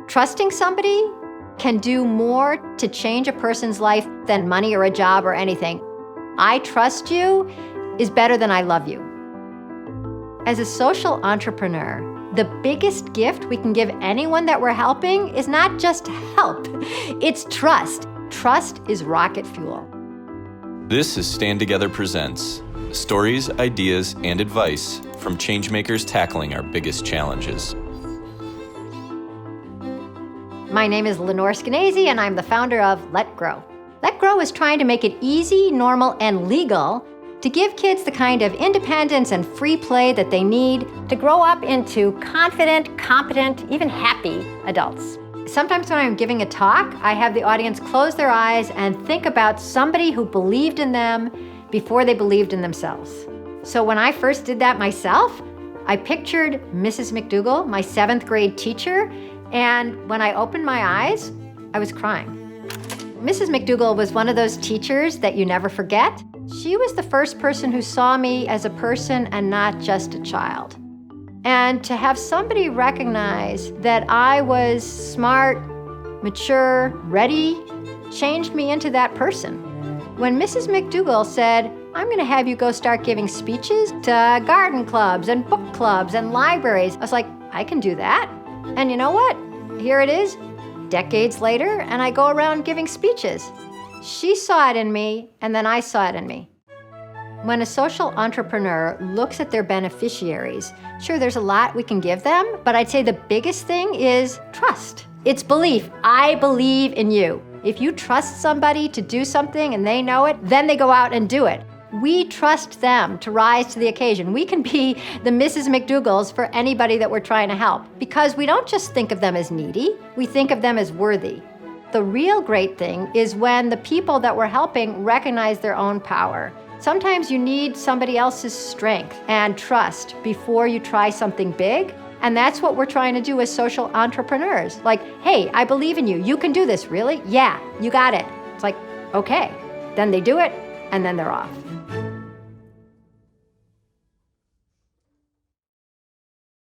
Trusting somebody can do more to change a person's life than money or a job or anything. I trust you is better than I love you. As a social entrepreneur, the biggest gift we can give anyone that we're helping is not just help, it's trust. Trust is rocket fuel. This is Stand Together Presents stories, ideas, and advice from changemakers tackling our biggest challenges. My name is Lenore Skenazy, and I'm the founder of Let Grow. Let Grow is trying to make it easy, normal, and legal to give kids the kind of independence and free play that they need to grow up into confident, competent, even happy adults. Sometimes when I'm giving a talk, I have the audience close their eyes and think about somebody who believed in them before they believed in themselves. So when I first did that myself, I pictured Mrs. McDougall, my 7th grade teacher, and when I opened my eyes, I was crying. Mrs. McDougall was one of those teachers that you never forget. She was the first person who saw me as a person and not just a child. And to have somebody recognize that I was smart, mature, ready, changed me into that person. When Mrs. McDougall said, I'm going to have you go start giving speeches to garden clubs and book clubs and libraries, I was like, I can do that. And you know what? Here it is, decades later, and I go around giving speeches. She saw it in me, and then I saw it in me. When a social entrepreneur looks at their beneficiaries, sure, there's a lot we can give them, but I'd say the biggest thing is trust. It's belief. I believe in you. If you trust somebody to do something and they know it, then they go out and do it. We trust them to rise to the occasion. We can be the Mrs. McDougalls for anybody that we're trying to help because we don't just think of them as needy, we think of them as worthy. The real great thing is when the people that we're helping recognize their own power. Sometimes you need somebody else's strength and trust before you try something big. And that's what we're trying to do as social entrepreneurs. Like, hey, I believe in you. You can do this, really? Yeah, you got it. It's like, okay. Then they do it, and then they're off.